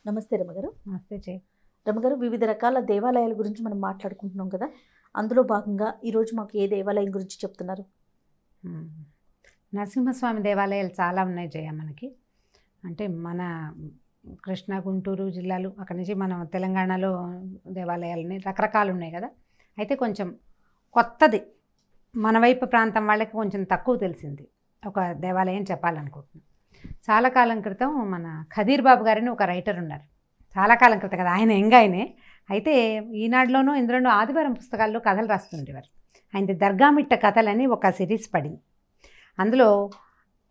నమస్తే రమగారు. నమస్తే జై. రమగారు, వివిధ రకాల దేవాలయాల గురించి మనం మాట్లాడుకుంటున్నాం కదా. అందులో భాగంగా ఈరోజు మాకు ఏ దేవాలయం గురించి చెప్తున్నారు? నరసింహస్వామి దేవాలయాలు చాలా ఉన్నాయి జయ. మనకి అంటే మన కృష్ణా గుంటూరు జిల్లాలు అక్కడి నుంచి మనం తెలంగాణలో దేవాలయాలని రకరకాలు ఉన్నాయి కదా. అయితే కొంచెం కొత్తది మన వైపు ప్రాంతం వాళ్ళకి కొంచెం తక్కువ తెలిసింది ఒక దేవాలయం చెప్పాలనుకుంటున్నాం. చాలా కాలం క్రితం మన ఖదీర్ బాబు గారని ఒక రైటర్ ఉన్నారు. చాలా కాలం క్రితం కదా, ఆయన ఆయనే. అయితే ఈనాడులోనూ ఇందులోనూ ఆదివారం పుస్తకాల్లో కథలు రాస్తుండేవారు. ఆయనది దర్గామిట్ట కథలని ఒక సిరీస్ పడింది. అందులో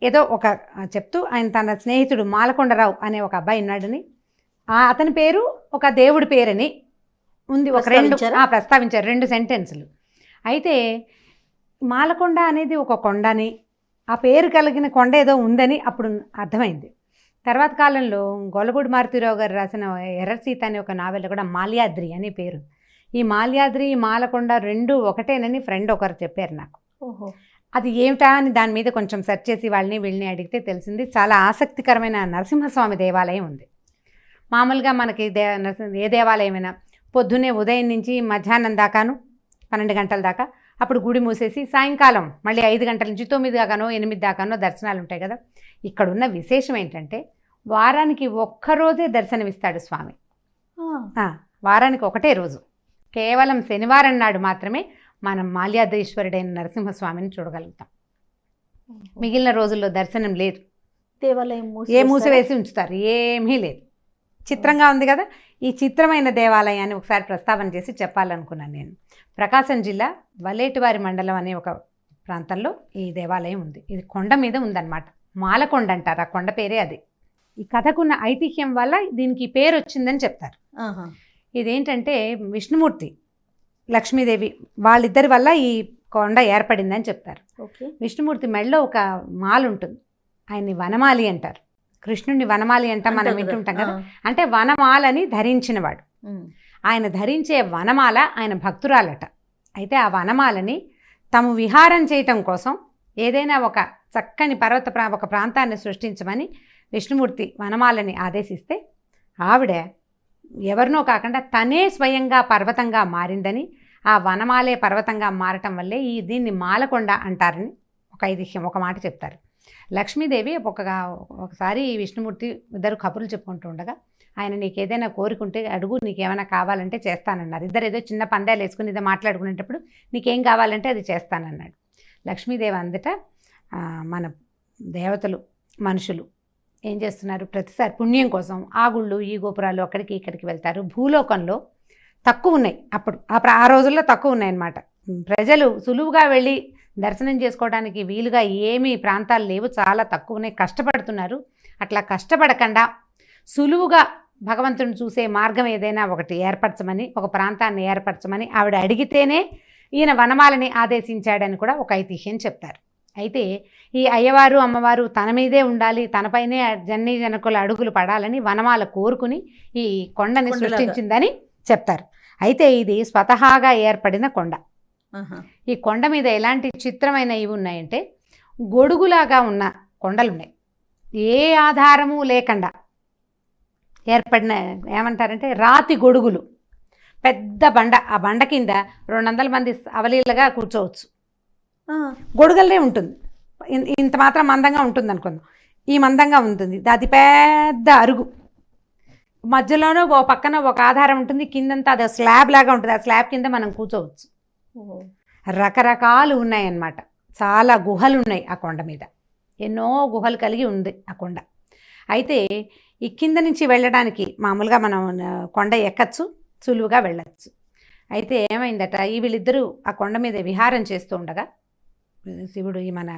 ఏదో ఒక చెప్తూ ఆయన తన స్నేహితుడు మాలకొండరావు అనే ఒక అబ్బాయి ఉన్నాడని, అతని పేరు ఒక దేవుడి పేరని ఉంది. ఒక రెండు ప్రస్తావించారు, 2 సెంటెన్సులు. అయితే మాలకొండ అనేది ఒక కొండని, ఆ పేరు కలిగిన కొండ ఏదో ఉందని అప్పుడు అర్థమైంది. తర్వాత కాలంలో గొల్లపూడి మారుతీరావు గారు రాసిన ఎర్ర సీత అనే ఒక నావెల్ కూడా మాల్యాద్రి అనే పేరు. ఈ మాల్యాద్రి మాలకొండ 2 ఒకటేనని ఫ్రెండ్ ఒకరు చెప్పారు నాకు. ఓహో, అది ఏమిటా అని దాని మీద కొంచెం సెర్చ్ చేసి వీళ్ళని అడిగితే తెలిసింది. చాలా ఆసక్తికరమైన నరసింహస్వామి దేవాలయం ఉంది. మామూలుగా మనకి ఏ దేవాలయమైనా పొద్దున్నే ఉదయం నుంచి మధ్యాహ్నం దాకాను 12 గంటల దాకా, అప్పుడు గుడి మూసేసి సాయంకాలం మళ్ళీ 5 గంటల నుంచి 9 దాకానో 8 దాకానో దర్శనాలు ఉంటాయి కదా. ఇక్కడున్న విశేషం ఏంటంటే వారానికి ఒక్కరోజే దర్శనమిస్తాడు స్వామి. వారానికి ఒకటే రోజు, కేవలం శనివారం నాడు మాత్రమే మనం మాల్యాద్రీశ్వరుడైన నరసింహస్వామిని చూడగలుగుతాం. మిగిలిన రోజుల్లో దర్శనం లేదు. దేవాలయం మూసివేసి ఉంచుతారు, ఏమీ లేదు. చిత్రంగా ఉంది కదా. ఈ చిత్రమైన దేవాలయాన్ని ఒకసారి ప్రస్తావన చేసి చెప్పాలనుకున్నాను నేను. ప్రకాశం జిల్లా వలేటివారి మండలం అనే ఒక ప్రాంతంలో ఈ దేవాలయం ఉంది. ఇది కొండ మీద ఉందన్నమాట. మాలకొండ అంటారు, ఆ కొండ పేరే అది. ఈ కథకున్న ఐతిహ్యం వల్ల దీనికి పేరు వచ్చిందని చెప్తారు. ఇదేంటంటే విష్ణుమూర్తి లక్ష్మీదేవి వాళ్ళిద్దరి వల్ల ఈ కొండ ఏర్పడిందని చెప్తారు. విష్ణుమూర్తి మెడలో ఒక మాల ఉంటుంది, ఆయన్ని వనమాలి అంటారు. కృష్ణుడిని వనమాలి అంటాం, మనం వింటుంటాం కదా. అంటే వనమాలని ధరించినవాడు. ఆయన ధరించే వనమాల ఆయన భక్తురాలట. అయితే ఆ వనమాలని తాము విహారం చేయటం కోసం ఏదైనా ఒక చక్కని ఒక ప్రాంతాన్ని సృష్టించమని విష్ణుమూర్తి వనమాలని ఆదేశిస్తే ఆవిడ ఎవరినో కాకుండా తనే స్వయంగా పర్వతంగా మారిందని, ఆ వనమాలే పర్వతంగా మారటం వల్లే దీన్ని మాలకొండ అంటారని ఒక ఐతిహ్యం, ఒక మాట చెప్తారు. లక్ష్మీదేవి ఒకసారి విష్ణుమూర్తి ఇద్దరు కబుర్లు చెప్పుకుంటూ ఉండగా ఆయన నీకు ఏదైనా కోరుకుంటే అడుగు, నీకేమైనా కావాలంటే చేస్తానన్నారు. ఇద్దరు ఏదో చిన్న పందాలు వేసుకుని ఇదో మాట్లాడుకునేటప్పుడు నీకేం కావాలంటే అది చేస్తానన్నాడు. లక్ష్మీదేవి అందట మన దేవతలు మనుషులు ఏం చేస్తున్నారు, ప్రతిసారి పుణ్యం కోసం ఆ గుళ్ళు ఈ గోపురాలు అక్కడికి ఇక్కడికి వెళ్తారు. భూలోకంలో తక్కువ ఉన్నాయి, అప్పుడు ఆ రోజుల్లో తక్కువ ఉన్నాయన్నమాట. ప్రజలు సులువుగా వెళ్ళి దర్శనం చేసుకోవడానికి వీలుగా ఏమీ ప్రాంతాలు లేవు, చాలా తక్కువ ఉన్నాయి, కష్టపడుతున్నారు. అట్లా కష్టపడకుండా సులువుగా భగవంతుని చూసే మార్గం ఏదైనా ఒకటి ఏర్పరచమని, ఒక ప్రాంతాన్ని ఏర్పరచమని ఆవిడ అడిగితేనే ఈయన వనమాలని ఆదేశించాడని కూడా ఒక ఐతిహ్యం చెప్తారు. అయితే ఈ అయ్యవారు అమ్మవారు తన మీదే ఉండాలి, తనపైనే జనకుల అడుగులు పడాలని వనమాల కోరుకుని ఈ కొండని సృష్టించిందని చెప్తారు. అయితే ఇది స్వతహాగా ఏర్పడిన కొండ. ఈ కొండ మీద ఎలాంటి చిత్రమైన ఇవి ఉన్నాయంటే గొడుగులాగా ఉన్న కొండలున్నాయి. ఏ ఆధారము లేకుండా ఏర్పడిన ఏమంటారంటే రాతి గొడుగులు. పెద్ద బండ, ఆ బండ కింద 200 మంది అవలీలగా కూర్చోవచ్చు. గొడుగులనే ఉంటుంది, ఇంత మాత్రం మందంగా ఉంటుంది అనుకుందాం. ఈ మందంగా ఉంటుంది, అది పెద్ద అరుగు. మధ్యలోనూ ఓ పక్కన ఒక ఆధారం ఉంటుంది, కిందంతా అది స్లాబ్ లాగా ఉంటుంది. ఆ స్లాబ్ కింద మనం కూర్చోవచ్చు. రకరకాలు ఉన్నాయన్నమాట. చాలా గుహలు ఉన్నాయి ఆ కొండ మీద, ఎన్నో గుహలు కలిగి ఉంది ఆ కొండ. అయితే ఈ కింద నుంచి వెళ్ళడానికి మామూలుగా మనం కొండ ఎక్కచ్చు, సులువుగా వెళ్ళచ్చు. అయితే ఏమైందట, వీళ్ళిద్దరూ ఆ కొండ మీద విహారం చేస్తూ ఉండగా శివుడు, ఈ మన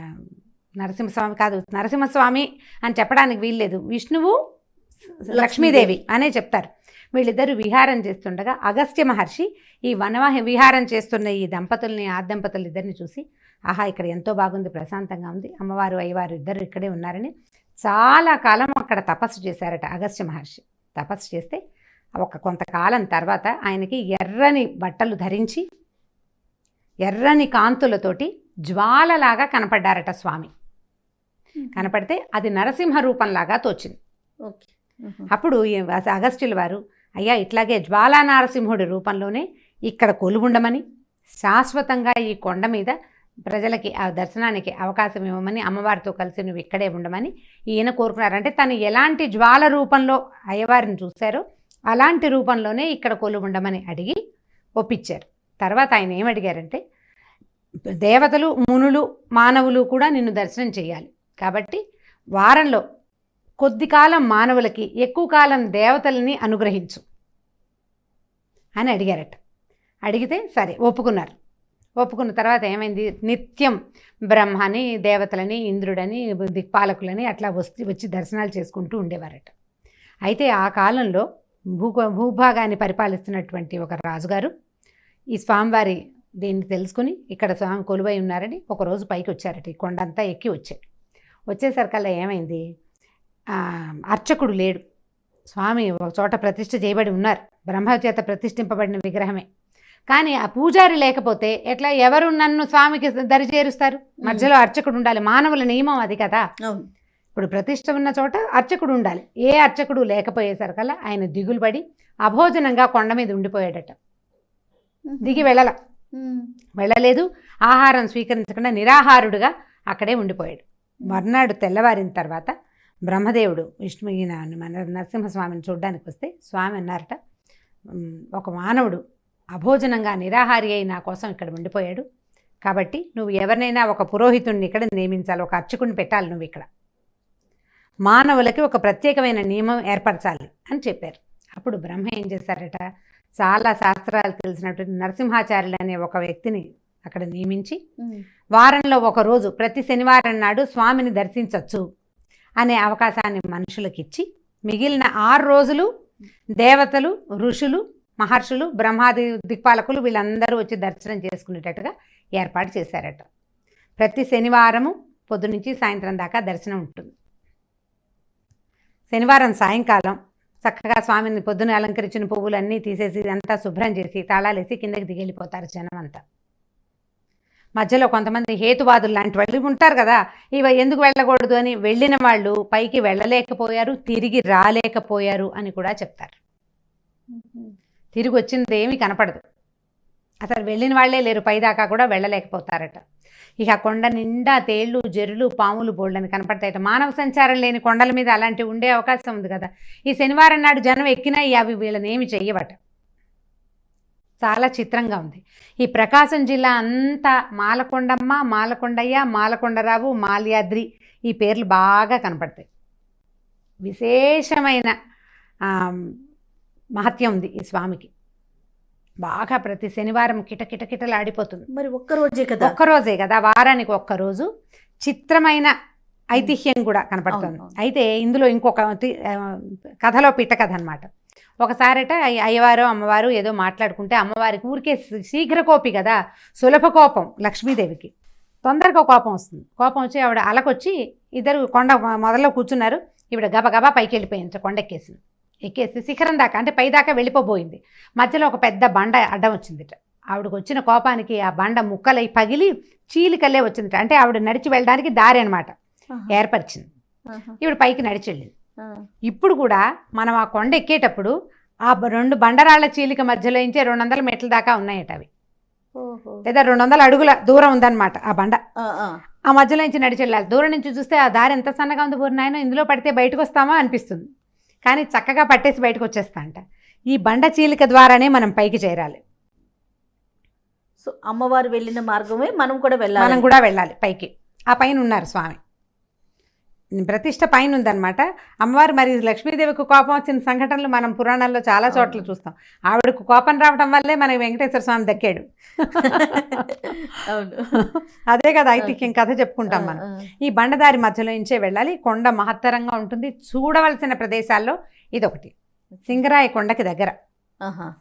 నరసింహస్వామి కాదు, నరసింహస్వామి అని చెప్పడానికి వీల్లేదు, విష్ణువు లక్ష్మీదేవి అనే చెప్తారు. వీళ్ళిద్దరూ విహారం చేస్తుండగా అగస్త్య మహర్షి ఈ విహారం చేస్తున్న ఈ దంపతుల్ని, ఆ దంపతులు ఇద్దరిని చూసి ఆహా ఇక్కడ ఎంతో బాగుంది, ప్రశాంతంగా ఉంది, అమ్మవారు అయ్యవారు ఇద్దరు ఇక్కడే ఉన్నారని చాలా కాలం అక్కడ తపస్సు చేశారట అగస్త్య మహర్షి. తపస్సు చేస్తే కొంతకాలం తర్వాత ఆయనకి ఎర్రని బట్టలు ధరించి ఎర్రని కాంతులతోటి జ్వాలలాగా కనపడ్డారట స్వామి. కనపడితే అది నరసింహ రూపంలాగా తోచింది. అప్పుడు అగస్త్యుల వారు అయ్యా ఇట్లాగే జ్వాలా నరసింహుడి రూపంలోనే ఇక్కడ కొలువుండమని, శాశ్వతంగా ఈ కొండ మీద ప్రజలకి ఆ దర్శనానికి అవకాశం ఇవ్వమని, అమ్మవారితో కలిసి నువ్వు ఇక్కడే ఉండమని ఈయన కోరుకున్నారు. అంటే తను ఎలాంటి జ్వాల రూపంలో అయ్యవారిని చూశారో అలాంటి రూపంలోనే ఇక్కడ కొలువుండమని అడిగి ఒప్పించారు. తర్వాత ఆయన ఏమడిగారంటే, దేవతలు, మునులు, మానవులు కూడా నిన్ను దర్శనం చేయాలి కాబట్టి వారంలో కొద్ది కాలం మానవులకి, ఎక్కువ కాలం దేవతలని అనుగ్రహించు అని అడిగారట. అడిగితే సరే ఒప్పుకున్నారు. ఒప్పుకున్న తర్వాత ఏమైంది, నిత్యం బ్రహ్మని, దేవతలని, ఇంద్రుడని, దిక్పాలకులని అట్లా వచ్చి దర్శనాలు చేసుకుంటూ ఉండేవారట. అయితే ఆ కాలంలో భూభాగాన్ని పరిపాలిస్తున్నటువంటి ఒక రాజుగారు ఈ స్వామివారి దీన్ని తెలుసుకుని ఇక్కడ స్వామి కొలువై ఉన్నారని ఒకరోజు పైకి వచ్చారట. ఈ కొండంతా ఎక్కి వచ్చాడు. వచ్చేసరికల్లా ఏమైంది, అర్చకుడు లేడు. స్వామి ఒక చోట ప్రతిష్ఠ చేయబడి ఉన్నారు, బ్రహ్మచేత ప్రతిష్ఠింపబడిన విగ్రహమే. కానీ ఆ పూజారి లేకపోతే ఎట్లా, ఎవరు నన్ను స్వామికి దరి చేరుస్తారు? మధ్యలో అర్చకుడు ఉండాలి, మానవుల నియమం అది కదా. ఇప్పుడు ప్రతిష్ఠ ఉన్న చోట అర్చకుడు ఉండాలి. ఏ అర్చకుడు లేకపోయేసరికల్లా ఆయన దిగులు పడి అభోజనంగా కొండ మీద ఉండిపోయాడట. దిగి వెళ్ళలేదు, ఆహారం స్వీకరించకుండా నిరాహారుడుగా అక్కడే ఉండిపోయాడు. మర్నాడు తెల్లవారిన తర్వాత బ్రహ్మదేవుడు విష్ణు మన నరసింహస్వామిని చూడడానికి వస్తే స్వామి అన్నారట, ఒక మానవుడు అభోజనంగా నిరాహారి అయి నా కోసం ఇక్కడ ఉండిపోయాడు కాబట్టి నువ్వు ఎవరినైనా ఒక పురోహితుడిని ఇక్కడ నియమించాలి, ఒక అర్చకుడిని పెట్టాలి, నువ్వు ఇక్కడ మానవులకి ఒక ప్రత్యేకమైన నియమం ఏర్పరచాలి అని చెప్పారు. అప్పుడు బ్రహ్మ ఏం చేశారట, చాలా శాస్త్రాలు తెలిసినటువంటి నరసింహాచార్యులు అనే ఒక వ్యక్తిని అక్కడ నియమించి వారంలో ఒక రోజు ప్రతి శనివారం నాడు స్వామిని దర్శించవచ్చు అనే అవకాశాన్ని మనుషులకు ఇచ్చి మిగిలిన 6 రోజులు దేవతలు, ఋషులు, మహర్షులు, బ్రహ్మాది దిక్పాలకులు వీళ్ళందరూ వచ్చి దర్శనం చేసుకునేటట్టుగా ఏర్పాటు చేశారట. ప్రతి శనివారము పొద్దు నుంచి సాయంత్రం దాకా దర్శనం ఉంటుంది. శనివారం సాయంకాలం చక్కగా స్వామిని పొద్దున అలంకరించిన పువ్వులన్నీ తీసేసి అంతా శుభ్రం చేసి తాళాలేసి కిందకి దిగెళ్ళిపోతారు జనం అంతా. మధ్యలో కొంతమంది హేతువాదులు లాంటి వాళ్ళు ఉంటారు కదా, ఇవి ఎందుకు వెళ్ళకూడదు అని వెళ్ళిన వాళ్ళు పైకి వెళ్ళలేకపోయారు, తిరిగి రాలేకపోయారు అని కూడా చెప్తారు. తిరిగి వచ్చినది ఏమీ కనపడదు, అసలు వెళ్ళిన వాళ్ళే లేరు, పైదాకా కూడా వెళ్ళలేకపోతారట. ఇక కొండ నిండా తేళ్ళు, జెర్రులు, పాములు బోళ్ళని కనపడతాయట. మానవ సంచారం లేని కొండల మీద అలాంటివి ఉండే అవకాశం ఉంది కదా. ఈ శనివారం నాడు జనం ఎక్కినా అవి వీళ్ళని ఏమి చెయ్యవట. చాలా చిత్రంగా ఉంది. ఈ ప్రకాశం జిల్లా అంతా మాలకొండమ్మ, మాలకొండయ్య, మాలకొండరావు, మాల్యాద్రి ఈ పేర్లు బాగా కనపడతాయి. విశేషమైన మహత్యం ఉంది ఈ స్వామికి. బాగా ప్రతి శనివారం కిటకిటలాడిపోతుంది. మరి ఒక్కరోజే కదా, వారానికి ఒక్కరోజు చిత్రమైన ఐతిహ్యం కూడా కనపడుతుంది. అయితే ఇందులో ఇంకొక కథలో పిట్ట కథ అనమాట. ఒకసారట అయ్యవారు అమ్మవారు ఏదో మాట్లాడుకుంటే అమ్మవారికి ఊరికే శీఘ్ర కోపి కదా, సులభ కోపం లక్ష్మీదేవికి తొందరగా కోపం వస్తుంది. కోపం వచ్చి ఆవిడ అలకొచ్చి ఇద్దరు కొండ మొదల్లో కూర్చున్నారు. ఈవిడ గబగబా పైకి వెళ్ళిపోయింది, కొండ ఎక్కేసి శిఖరం దాకా అంటే పైదాకా వెళ్ళిపోబోయింది. మధ్యలో ఒక పెద్ద బండ అడ్డం వచ్చిందిట. ఆవిడకు వచ్చిన కోపానికి ఆ బండ ముక్కలై పగిలి చీలికల్లే వచ్చిందిట. అంటే ఆవిడ నడిచి వెళ్ళడానికి దారి అనమాట ఏర్పరిచింది. ఈవిడ పైకి నడిచి వెళ్ళింది. ఇప్పుడు కూడా మనం ఆ కొండ ఎక్కేటప్పుడు ఆ 2 బండరాళ్ల చీలిక మధ్యలో నుంచి 200 మెట్ల దాకా ఉన్నాయట. అవి లేదా 200 అడుగుల దూరం ఉందన్నమాట ఆ బండ. ఆ మధ్యలో నుంచి నడిచి వెళ్ళాలి. దూరం నుంచి చూస్తే ఆ దారి ఎంత సన్నగా ఉంది, బోరు నాయన ఇందులో పడితే బయటకు వస్తామా అనిపిస్తుంది. కానీ చక్కగా పట్టేసి బయటకు వచ్చేస్తా అంట. ఈ బండ చీలిక ద్వారానే మనం పైకి చేరాలి. సో అమ్మవారు వెళ్ళిన మార్గమే మనం కూడా వెళ్ళాలి పైకి. ఆ పైన ఉన్నారు స్వామి, ప్రతిష్ట పైన ఉందన్నమాట అమ్మవారు. మరి లక్ష్మీదేవికి కోపం వచ్చిన సంఘటనలు మనం పురాణాల్లో చాలా చోట్ల చూస్తాం. ఆవిడకు కోపం రావడం వల్లే మనకి వెంకటేశ్వర స్వామి దక్కాడు. అదే కదా ఐతిహ్యం, కథ చెప్పుకుంటాం మనం. ఈ బండదారి మధ్యలో నుంచే వెళ్ళాలి. కొండ మహత్తరంగా ఉంటుంది. చూడవలసిన ప్రదేశాల్లో ఇదొకటి. సింగరాయ కొండకి దగ్గర,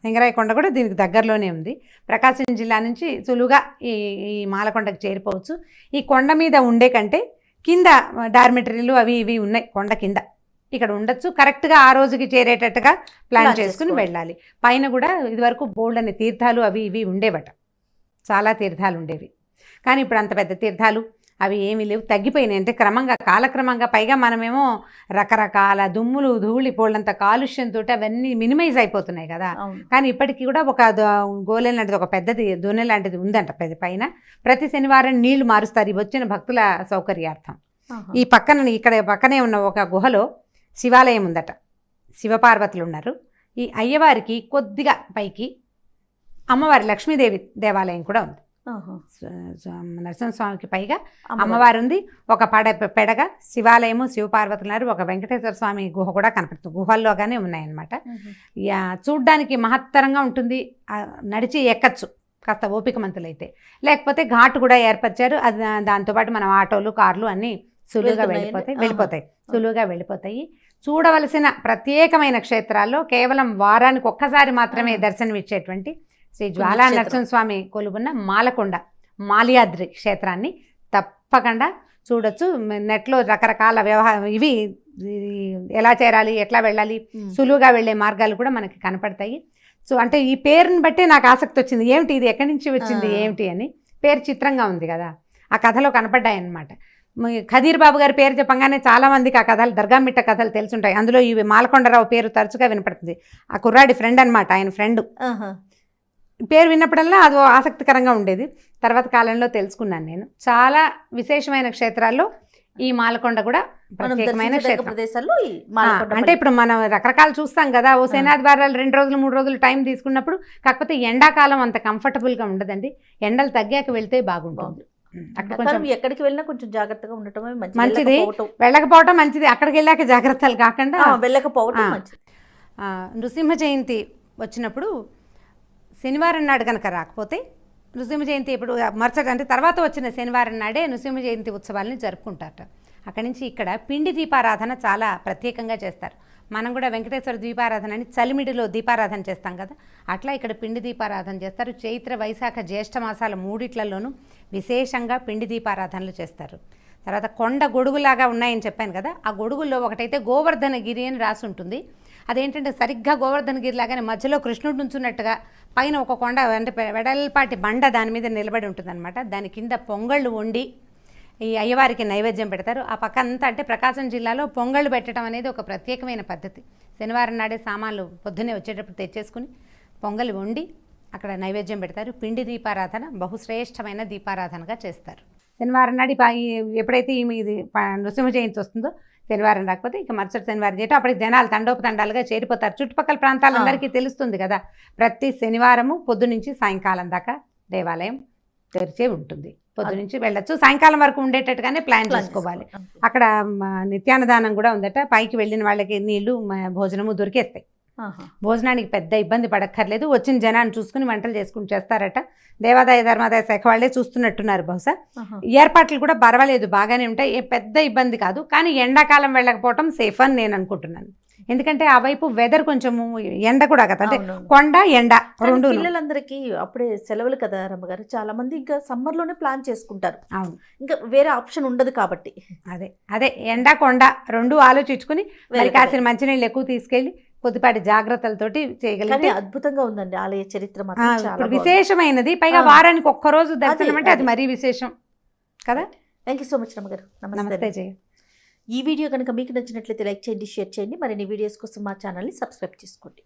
సింగరాయ కొండ కూడా దీనికి దగ్గరలోనే ఉంది. ప్రకాశం జిల్లా నుంచి సులువుగా ఈ మాలకొండకు చేరిపోవచ్చు. ఈ కొండ మీద ఉండే కంటే కింద డార్మెటరీలు అవి ఇవి ఉన్నాయి కొండ కింద, ఇక్కడ ఉండొచ్చు. కరెక్ట్గా ఆ రోజుకి చేరేటట్టుగా ప్లాన్ చేసుకుని వెళ్ళాలి. పైన కూడా ఇదివరకు బోల్డ్ అనే తీర్థాలు అవి ఇవి ఉండేవట, చాలా తీర్థాలు ఉండేవి. కానీ ఇప్పుడు అంత పెద్ద తీర్థాలు అవి ఏమీ లేవు, తగ్గిపోయినాయి. అంటే క్రమంగా కాలక్రమంగా, పైగా మనమేమో రకరకాల దుమ్ములు ధూళి పోళ్ళంత కాలుష్యంతో అవన్నీ మినిమైజ్ అయిపోతున్నాయి కదా. కానీ ఇప్పటికీ కూడా ఒక గోలె లాంటిది, ఒక పెద్దది దొనె లాంటిది ఉందంట పైన. ప్రతి శనివారం నీళ్లు మారుస్తారు ఈ వచ్చిన భక్తుల సౌకర్యార్థం. ఈ పక్కన ఇక్కడ పక్కనే ఉన్న ఒక గుహలో శివాలయం ఉందట, శివపార్వతులు ఉన్నారు. ఈ అయ్యవారికి కొద్దిగా పైకి అమ్మవారి లక్ష్మీదేవి దేవాలయం కూడా ఉంది. నరసింహస్వామికి పైగా అమ్మవారు ఉంది. ఒక పెడగా శివాలయము, శివపార్వతులు ఉన్నారు. ఒక వెంకటేశ్వర స్వామి గుహ కూడా కనపడుతుంది, గుహల్లోగానే ఉన్నాయన్నమాట. చూడ్డానికి మహత్తరంగా ఉంటుంది, నడిచి ఎక్కచ్చు కాస్త ఓపికమంతులైతే. లేకపోతే ఘాటు కూడా ఏర్పరిచారు. అది దాంతోపాటు మనం ఆటోలు, కార్లు అన్నీ సులువుగా వెళ్ళిపోతాయి. చూడవలసిన ప్రత్యేకమైన క్షేత్రాల్లో కేవలం వారానికి ఒక్కసారి మాత్రమే దర్శనమిచ్చేటువంటి శ్రీ జ్వాలా నరసింహస్వామి కొలువున్న మాలకొండ మాల్యాద్రి క్షేత్రాన్ని తప్పకుండా చూడొచ్చు. నెట్లో రకరకాల ఇవి ఎలా చేరాలి, ఎట్లా వెళ్ళాలి, సులువుగా వెళ్ళే మార్గాలు కూడా మనకి కనపడతాయి. సో అంటే ఈ పేరుని బట్టే నాకు ఆసక్తి వచ్చింది, ఏమిటి ఇది, ఎక్కడి నుంచి వచ్చింది ఏమిటి అని. పేరు చిత్రంగా ఉంది కదా, ఆ కథలో కనపడ్డాయి అన్నమాట. ఖదీర్ బాబు గారి పేరు చెప్పంగానే చాలామందికి ఆ కథలు, దర్గామిట్ట కథలు తెలుసుంటాయి. అందులో ఇవి మాలకొండరావు పేరు తరచుగా వినపడుతుంది. ఆ కుర్రాడి ఫ్రెండ్ అనమాట, ఆయన ఫ్రెండ్. పేరు విన్నప్పుడల్లా అది ఆసక్తికరంగా ఉండేది. తర్వాత కాలంలో తెలుసుకున్నాను నేను. చాలా విశేషమైన క్షేత్రాల్లో ఈ మాలకొండ కూడా ప్రత్యేకమైన ప్రదేశాల్లో. అంటే ఇప్పుడు మనం రకరకాలు చూస్తాం కదా, ఓ సేనాద్వారాలు 2 రోజులు 3 రోజులు టైం తీసుకున్నప్పుడు, కాకపోతే ఎండాకాలం అంత కంఫర్టబుల్గా ఉండదండి. ఎండలు తగ్గాక వెళ్తే బాగుంటుంది. ఎక్కడికి వెళ్ళినా కొంచెం జాగ్రత్తగా ఉండటమే మంచిది, వెళ్ళకపోవటం మంచిది. అక్కడికి వెళ్ళాక జాగ్రత్తలు కాకుండా వెళ్ళకపోవటం మంచిది. నృసింహ జయంతి వచ్చినప్పుడు శనివారం నాడు కనుక రాకపోతే, నృసింహ జయంతి ఇప్పుడు మరుసటి అంటే తర్వాత వచ్చిన శనివారం నాడే నృసింహ జయంతి ఉత్సవాలని జరుపుకుంటారట. అక్కడి నుంచి ఇక్కడ పిండి దీపారాధన చాలా ప్రత్యేకంగా చేస్తారు. మనం కూడా వెంకటేశ్వర దీపారాధన అని చలిమిడిలో దీపారాధన చేస్తాం కదా, అట్లా ఇక్కడ పిండి దీపారాధన చేస్తారు. చైత్ర, వైశాఖ, జ్యేష్ఠ మాసాల 3 విశేషంగా పిండి దీపారాధనలు చేస్తారు. తర్వాత కొండ గొడుగులాగా ఉన్నాయని చెప్పాను కదా, ఆ గొడుగుల్లో ఒకటైతే గోవర్ధనగిరి అని రాసి ఉంటుంది. అదేంటంటే సరిగ్గా గోవర్ధనగిరి లాగానే మధ్యలో కృష్ణుడు నుంచున్నట్టుగా పైన ఒక కొండ, అంటే వెడల్పాటి బండ దాని మీద నిలబడి ఉంటుందన్నమాట. దాని కింద పొంగళ్ళు వండి ఈ అయ్యవారికి నైవేద్యం పెడతారు. ఆ పక్క అంతా అంటే ప్రకాశం జిల్లాలో పొంగళ్ళు పెట్టడం అనేది ఒక ప్రత్యేకమైన పద్ధతి. శనివారం నాడే సామాన్లు పొద్దున్నే వచ్చేటప్పుడు తెచ్చేసుకుని పొంగలి వండి అక్కడ నైవేద్యం పెడతారు. పిండి దీపారాధన బహుశ్రేష్టమైన దీపారాధనగా చేస్తారు. శనివారం నాడు ఎప్పుడైతే ఇది నృసింహ జయంతి వస్తుందో, శనివారం రాకపోతే ఇక మరుసటి శనివారం చేయటం, అప్పటికి జనాలు తండోపతండాలుగా చేరిపోతారు. చుట్టుపక్కల ప్రాంతాలందరికీ తెలుస్తుంది కదా, ప్రతి శనివారము పొద్దు నుంచి సాయంకాలం దాకా దేవాలయం తెరిచే ఉంటుంది. పొద్దు నుంచి వెళ్ళొచ్చు, సాయంకాలం వరకు ఉండేటట్టుగానే ప్లాన్ చేసుకోవాలి. అక్కడ నిత్యాన్నదానం కూడా ఉందట. పైకి వెళ్ళిన వాళ్ళకి నీళ్లు, భోజనము దొరికేస్తాయి. భోజనానికి పెద్ద ఇబ్బంది పడక్కర్లేదు. వచ్చిన జనాన్ని చూసుకుని వంటలు చేసుకుని చేస్తారట. దేవాదాయ ధర్మాదాయ శాఖ వాళ్ళే చూస్తున్నట్టున్నారు బహుశా. ఏర్పాట్లు కూడా పర్వాలేదు, బాగానే ఉంటాయి, ఏ పెద్ద ఇబ్బంది కాదు. కానీ ఎండాకాలం వెళ్ళకపోవటం సేఫ్ అని నేను అనుకుంటున్నాను. ఎందుకంటే ఆ వైపు వెదర్ కొంచెము ఎండ కూడా కదా, అంటే కొండ ఎండ రెండు. పిల్లలందరికీ అప్పుడే సెలవులు కదా రమ్మగారు, చాలా మంది ఇంకా సమ్మర్ లోనే ప్లాన్ చేసుకుంటారు. అవును, ఇంకా వేరే ఆప్షన్ ఉండదు కాబట్టి అదే ఎండ కొండ రెండు ఆలోచించుకుని మరి కాసిన మంచినీళ్ళు ఎక్కువ తీసుకెళ్ళి కొద్దిపాటి జాగ్రత్తలతోటి చేయగలిగితే అద్భుతంగా ఉందండి ఆలయ చరిత్ర మాత్రం విశేషమైనది. పైగా వారానికి ఒక్కరోజు దర్శనం అంటే అది మరీ విశేషం కదా. థ్యాంక్ యూ సో మచ్ రమ్మగారు. నమస్తే జయ. ఈ వీడియో కనుక మీకు నచ్చినట్లయితే లైక్ చేయండి, షేర్ చేయండి. మరిన్ని వీడియోస్ కోసం మా ఛానల్ని సబ్స్క్రైబ్ చేసుకోండి.